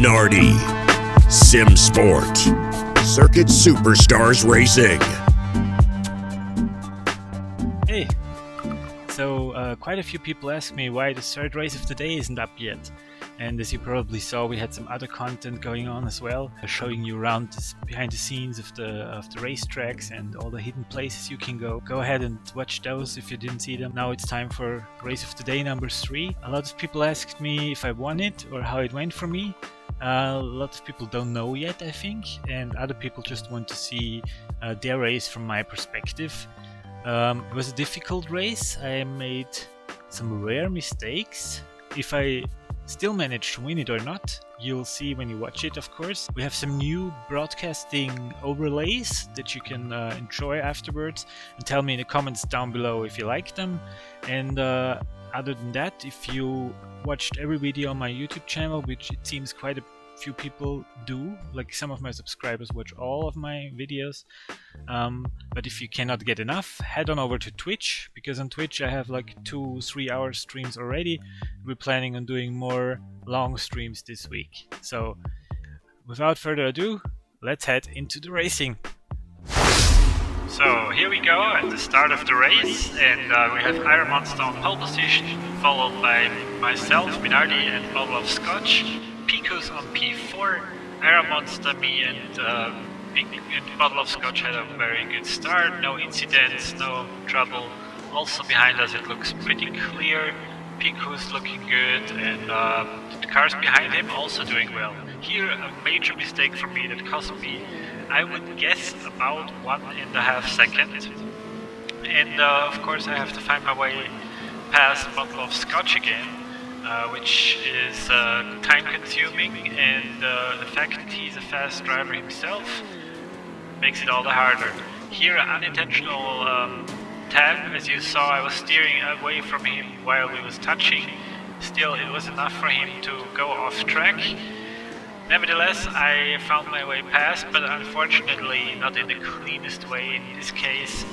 Minardi, Simsport, Circuit Superstars Racing. Hey, so quite a few people ask me why the third race of the day isn't up yet. And as you probably saw, we had some other content going on as well, showing you around behind the scenes of the racetracks and all the hidden places you can go. Go ahead and watch those if you didn't see them. Now it's time for race of the day number 3. A lot of people asked me if I won it or how it went for me. A lot of people don't know yet, I think, and other people just want to see their race from my perspective. It was a difficult race. I made some rare mistakes. If I still managed to win it or not, you'll see when you watch it, of course. We have some new broadcasting overlays that you can enjoy afterwards, and tell me in the comments down below if you like them. And other than that, if you watched every video on my YouTube channel, which it seems quite a few people do, like some of my subscribers watch all of my videos, but if you cannot get enough, head on over to Twitch, because on Twitch I have like 2-3 hour streams already. We're planning on doing more long streams this week. So without further ado, let's head into the racing. So here we go at the start of the race, and we have Iron Monster on pole position, followed by myself, Minardi, and Bottle of Scotch. Pico's on P4, Iron Monster, me, and Bottle of Scotch had a very good start. No incidents, no trouble. Also behind us it looks pretty clear. Pico's looking good, and the cars behind him also doing well. Here a major mistake for me that cost me, I would guess, about 1.5 seconds. And of course I have to find my way past Bottle of Scotch again. Which is time consuming, and the fact that he's a fast driver himself makes it all the harder. Here unintentional tap, as you saw, I was steering away from him while we was touching. Still, it was enough for him to go off track. Nevertheless, I found my way past, but unfortunately not in the cleanest way in this case,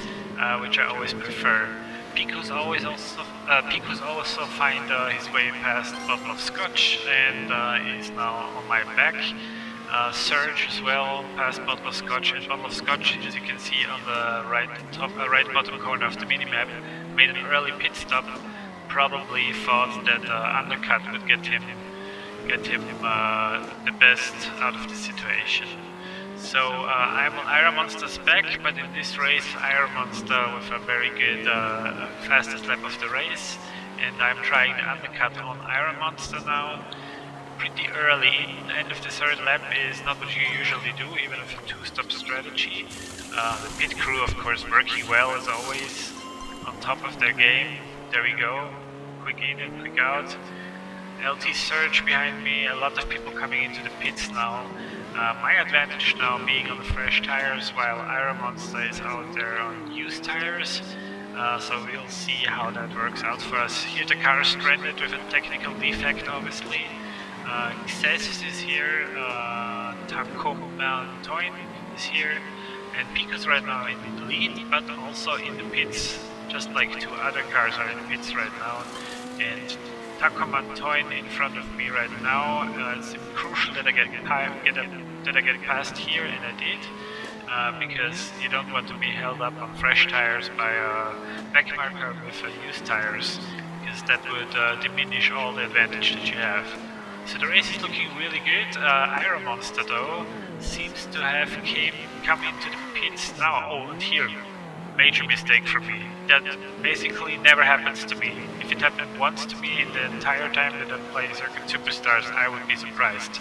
which I always prefer. Pico's also find his way past Bottle of Scotch, and is now on my back. Surge as well past Bottle of Scotch, and Bottle of Scotch, as you can see on the right bottom corner of the minimap, made an early pit stop. Probably thought that undercut would get him the best out of the situation. So I'm on Iron Monster's back, but in this race Iron Monster with a very good fastest lap of the race, and I'm trying the undercut on Iron Monster now. Pretty early, end of the third lap is not what you usually do, even with a two-stop strategy. The pit crew, of course, working well as always, on top of their game. There we go, quick in and quick out. LT Surge behind me, a lot of people coming into the pits now. My advantage now being on the fresh tires, while Iron Monster is out there on used tires. So we'll see how that works out for us. Here the car is stranded with a technical defect, obviously. Xesis is here, Tacoma Toyn is here, and Pico's right now in the lead, but also in the pits, just like 2 other cars are in the pits right now. And Tacoma Toyn in front of me right now. It's crucial that I get past here, and I did, because you don't want to be held up on fresh tires by a backmarker with used tires, because that would diminish all the advantage that you have. So the race is looking really good. Iron Monster though seems to have come into the pits now. Oh, and here, major mistake for me. That basically never happens to me. If it happened once to me in the entire time that I play Circuit Superstars, I would be surprised.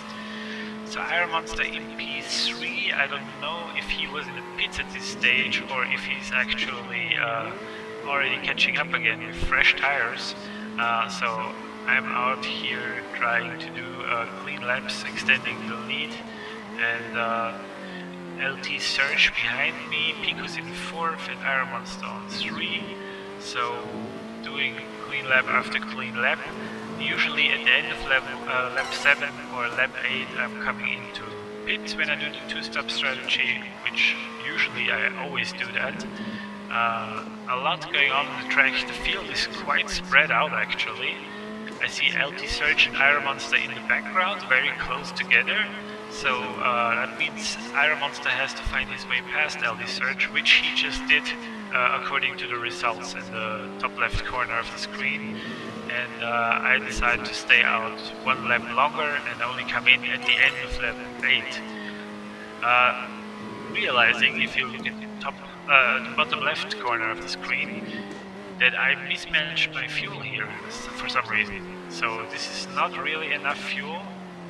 So Iron Monster in P3, I don't know if he was in the pits at this stage or if he's actually already catching up again with fresh tires. So I'm out here trying to do clean laps, extending the lead, and LT Surge behind me, Pico's in 4th, and Iron Monster on 3. So doing clean lap after clean lap. Usually at the end of lap 7 or lap 8 I'm coming into pits when I do the two-stop strategy, which usually I always do that. A lot going on the track. The field is quite spread out actually. I see LT Surge and Iron Monster in the background, very close together. So that means Iron Monster has to find his way past LT Surge, which he just did according to the results in the top left corner of the screen. And I decided to stay out one lap longer and only come in at the end of lap 8. Realizing, if you look at the bottom left corner of the screen, that I mismanaged my fuel here for some reason. So this is not really enough fuel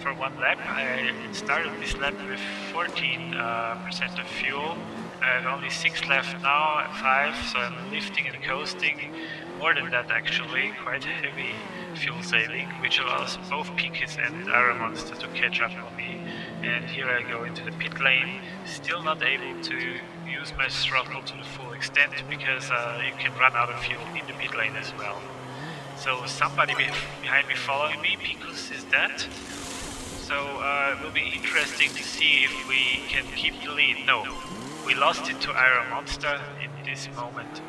for one lap. I started this lap with 14% of fuel. I have only 6 left now, 5, so I'm lifting and coasting. More than that actually, quite heavy fuel saving, which allows both Picus and Iron Monster to catch up on me. And here I go into the pit lane, still not able to use my throttle to the full extent because you can run out of fuel in the pit lane as well. So somebody behind me following me, Picus is that. So it will be interesting to see if we can keep the lead. No, we lost it to Iron Monster in this moment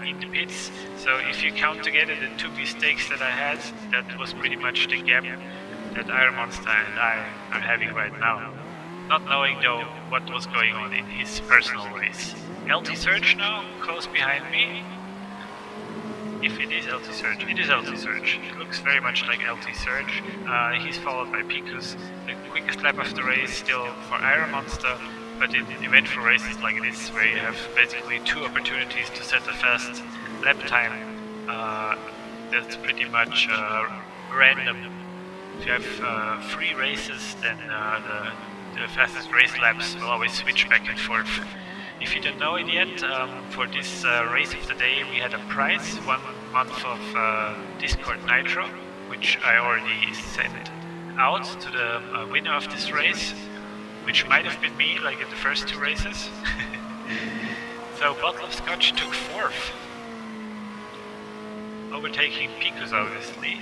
in the pits. So if you count together the 2 mistakes that I had, that was pretty much the gap that Iron Monster and I are having right now. Not knowing though what was going on in his personal race. LT Surge now, close behind me. If it is LT Surge, it is LT Surge. It looks very much like LT Surge. He's followed by Picus. The quickest lap of the race still for Iron Monster. But in eventful races like this, where you have basically 2 opportunities to set a fast lap time, that's pretty much random. If you have 3 races, then the fastest race laps will always switch back and forth. If you don't know it yet, for this race of the day we had a prize, 1 month of Discord Nitro, which I already sent out to the winner of this race, which might have been me, like in the first 2 races. So Bottle of Scotch took 4th, overtaking Picus obviously.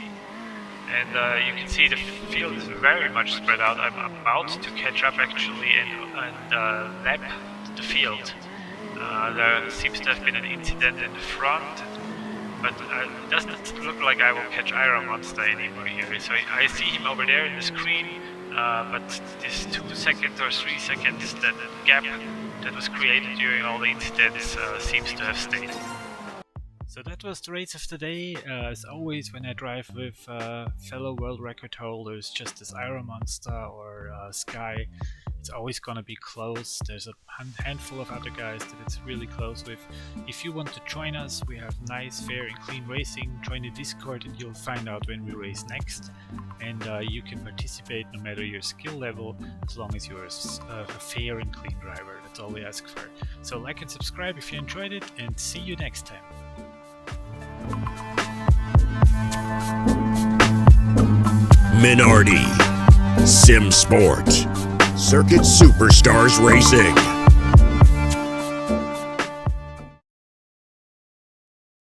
And you can see the field is very much spread out. I'm about to catch up actually and lap the field. There seems to have been an incident in the front, but it doesn't look like I will catch Iron Monster anymore here. So I see him over there in the screen, but this 2 seconds or 3 seconds, that gap that was created during all the incidents seems to have stayed. So that was the race of the day. As always, when I drive with fellow world record holders, just as Iron Monster or Sky, it's always gonna be close. There's a handful of other guys that it's really close with. If you want to join us, we have nice, fair and clean racing. Join the Discord and you'll find out when we race next. And you can participate no matter your skill level, as long as you're a fair and clean driver. That's all we ask for. So like and subscribe if you enjoyed it, and see you next time. Minardi, Simsport, Circuit Superstars Racing.